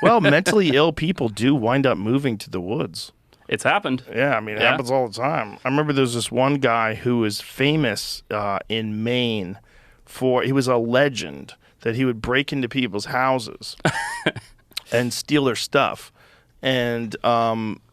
Well, mentally ill people do wind up moving to the woods. It's happened. Yeah, I mean, it happens all the time. I remember there's this one guy who was famous in Maine he was a legend that he would break into people's houses and steal their stuff. And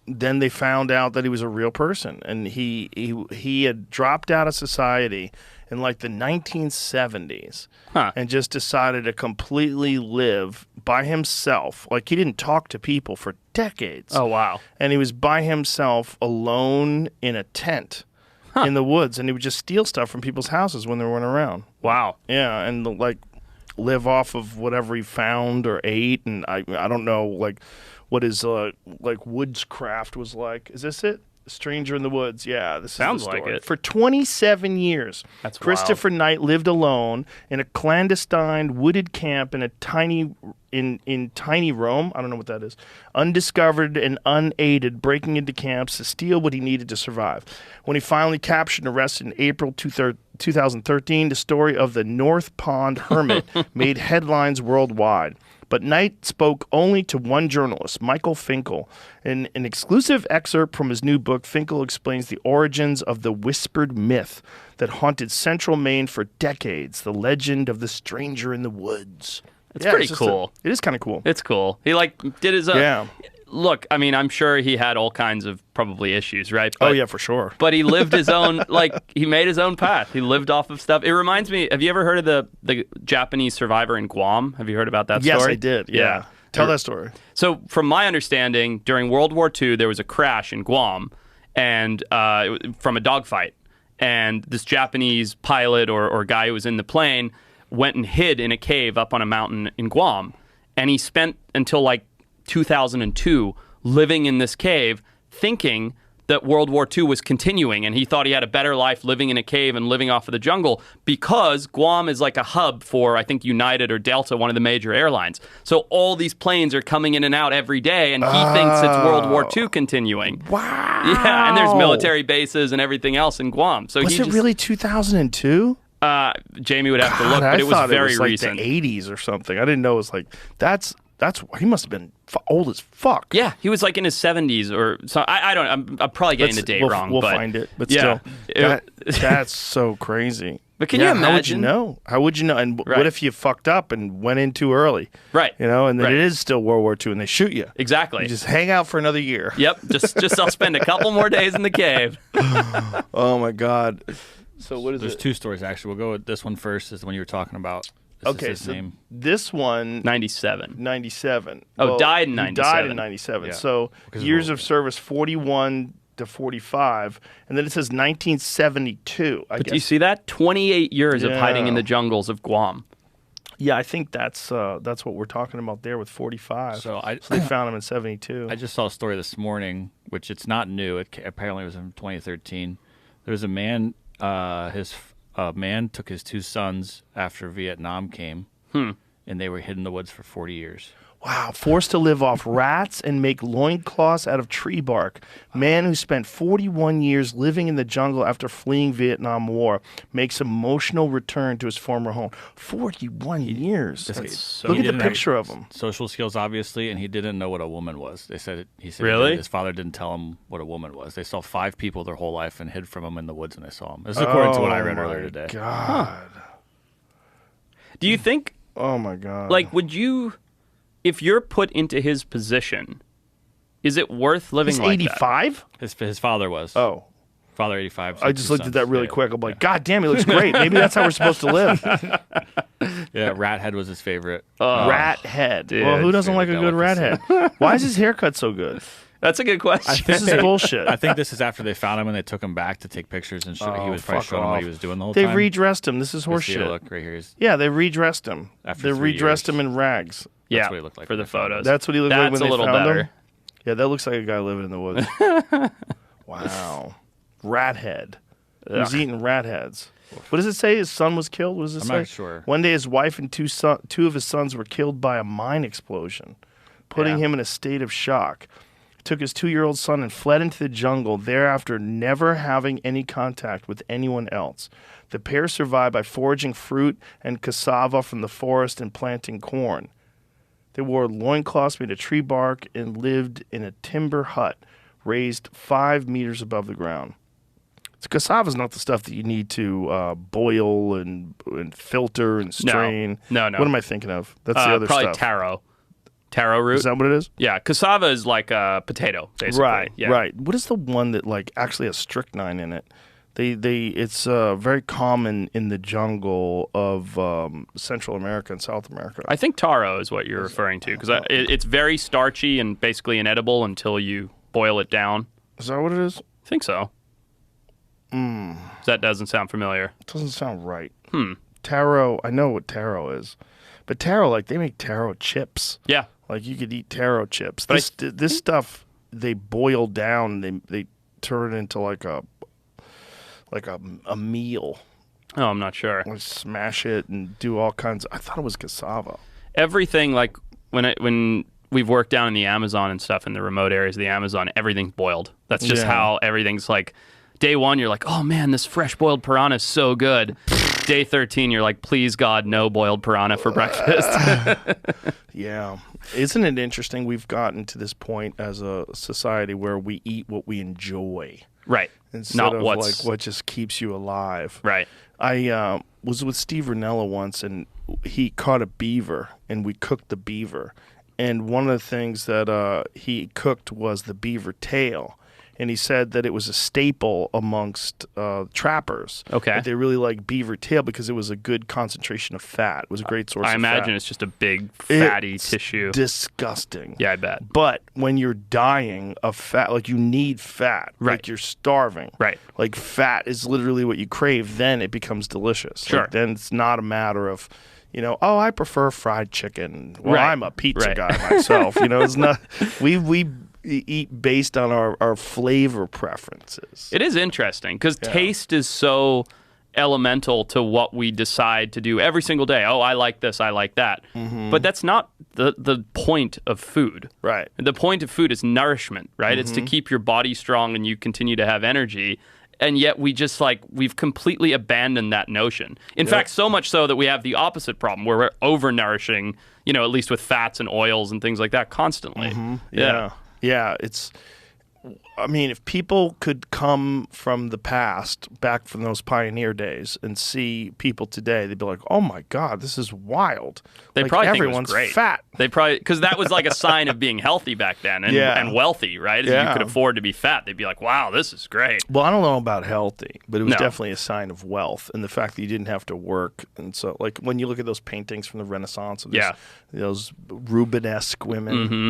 then they found out that he was a real person. And he had dropped out of society in like the 1970s and just decided to completely live by himself. Like, he didn't talk to people for decades. Oh, wow. And he was by himself alone in a tent in the woods. And he would just steal stuff from people's houses when they weren't around. Wow. Yeah, and like live off of whatever he found or ate. And I don't know, like, what his like woodscraft was like. Is this it? Stranger in the Woods. Yeah, this sounds is the story. like it. For 27 years, that's Christopher wild. Knight lived alone in a clandestine wooded camp in tiny Rome. I don't know what that is. Undiscovered and unaided, breaking into camps to steal what he needed to survive. When he finally captured and arrested in April 2013, the story of the North Pond Hermit made headlines worldwide. But Knight spoke only to one journalist, Michael Finkel. In an exclusive excerpt from his new book, Finkel explains the origins of the whispered myth that haunted central Maine for decades, the legend of the stranger in the woods. It's pretty cool. It is kind of cool. It's cool. He did his own. Yeah. Look, I mean, I'm sure he had all kinds of probably issues, right? But, oh, yeah, for sure. But he lived his own, he made his own path. He lived off of stuff. It reminds me, have you ever heard of the Japanese survivor in Guam? Have you heard about that story? Yes, I did. Yeah. Tell that story. So from my understanding, during World War II, there was a crash in Guam and from a dogfight. And this Japanese pilot or guy who was in the plane went and hid in a cave up on a mountain in Guam. And he spent until 2002 living in this cave, thinking that World War II was continuing, and he thought he had a better life living in a cave and living off of the jungle because Guam is like a hub for, I think, United or Delta, one of the major airlines. So all these planes are coming in and out every day, and he thinks it's World War II continuing. Wow. Yeah, and there's military bases and everything else in Guam. So was it really 2002? Jamie would have to look, but it was very recent. The 80s or something. I didn't know it was that's he must have been old as fuck. Yeah, he was in his 70s or so. I don't. I'm probably getting the date wrong. We'll but find it. But yeah, still, that's so crazy. But can you imagine? How would you know? How would you know? And what if you fucked up and went in too early? Right. And then it is still World War II and they shoot you. Exactly. You just hang out for another year. Yep. Just I'll spend a couple more days in the cave. Oh my God. So what is There's two stories actually. We'll go with this one first. Is the one you were talking about. This one 97. Oh, died in 97. He died in 97. Yeah. So years of service 41 to 45, and then it says 1972. I guess. Do you see that? 28 years of hiding in the jungles of Guam. Yeah, I think that's what we're talking about there with 45. So they found him in 72. I just saw a story this morning, which it's not new. It apparently was in 2013. There was a man. A man took his two sons after Vietnam came, and they were hid in the woods for 40 years. Wow, forced to live off rats and make loincloths out of tree bark. Man who spent 41 years living in the jungle after fleeing Vietnam War makes emotional return to his former home. 41 years. Look at the picture of him. Social skills, obviously, and he didn't know what a woman was. He said really? His father didn't tell him what a woman was. They saw 5 people their whole life and hid from him in the woods when they saw him. This is according to what I read earlier today. God. Do you think... Oh, my God. Would you... If you're put into his position, is it worth living like 85? that? His father was. Oh. Father 85. I just looked at that really quick. I'm like, God damn, he looks great. Maybe that's how we're supposed to live. Yeah, rat head was his favorite. Rat head. Dude, well, who doesn't like a good rat head? Why is his haircut so good? That's a good question. This is bullshit. I think this is after they found him and they took him back to take pictures and show. He was probably showing them what he was doing the whole They've time. redressed him. This is horseshit. Look right here. Yeah, they redressed him. After They 3 redressed years. him in rags. Yeah, what he looked like for the photos. That's what he looked like when they That's a little found better. him? Yeah, that looks like a guy living in the woods. Wow. Rat head. He was eating rat heads. What does it say? His son was killed? What does it say? I'm not sure. One day his wife and two of his sons were killed by a mine explosion, putting him in a state of shock. He took his 2-year-old son and fled into the jungle, thereafter never having any contact with anyone else. The pair survived by foraging fruit and cassava from the forest and planting corn. They wore loincloths made of tree bark and lived in a timber hut raised 5 meters above the ground. So cassava is not the stuff that you need to boil and filter and strain. No. What am I thinking of? That's the other probably stuff. Taro root. Is that what it is? Yeah, cassava is like a potato, basically. Right, Yeah. right. What is the one that like actually has strychnine in it? It's very common in the jungle of Central America and South America. I think taro is what you're referring to because it's very starchy and basically inedible until you boil it down. Is that what it is? I think so. That doesn't sound familiar. It doesn't sound right. Taro, I know what taro is. But taro, like, they make taro chips. Yeah. Like, you could eat taro chips. But This stuff, they boil down. They turn it into like a meal. Oh, I'm not sure. Like, smash it and do all kinds of... I thought it was cassava. Everything, like, when we've worked down in the Amazon and stuff, in the remote areas of the Amazon, everything's boiled. That's just how everything's like... Day 1, you're like, oh, man, this fresh boiled piranha is so good. Day 13, you're like, please, God, no boiled piranha for breakfast. Yeah. Isn't it interesting? We've gotten to this point as a society where we eat what we enjoy. Right. Instead Not of what's... like what just keeps you alive. Right. I was with Steve Ranella once, and he caught a beaver, and we cooked the beaver. And one of the things that he cooked was the beaver tail. And he said that it was a staple amongst trappers. Okay. That they really like beaver tail because it was a good concentration of fat. It was a great source of fat. I imagine it's just a big, fatty tissue. Disgusting. Yeah, I bet. But when you're dying of fat, like you need fat. Right. Like you're starving. Right. Like fat is literally what you crave. Then it becomes delicious. Sure. Like, then it's not a matter of... oh, I prefer fried chicken. Well, Right. I'm a pizza Right. guy myself. It's not... We eat based on our flavor preferences. It is interesting because taste is so elemental to what we decide to do every single day. Oh, I like this, I like that. Mm-hmm. But that's not the point of food. Right. The point of food is nourishment, right? Mm-hmm. It's to keep your body strong and you continue to have energy. And yet we've completely abandoned that notion. In fact, so much so that we have the opposite problem where we're over-nourishing, at least with fats and oils and things like that constantly. Mm-hmm. Yeah, if people could come from the past, back from those pioneer days, and see people today, they'd be like, "Oh my God, this is wild!" They probably think everyone's it was great. fat. They probably because that was like a sign of being healthy back then and wealthy, right? You could afford to be fat. They'd be like, "Wow, this is great." Well, I don't know about healthy, but it was definitely a sign of wealth and the fact that you didn't have to work. And so, like when you look at those paintings from the Renaissance of those Rubenesque women. Mm-hmm.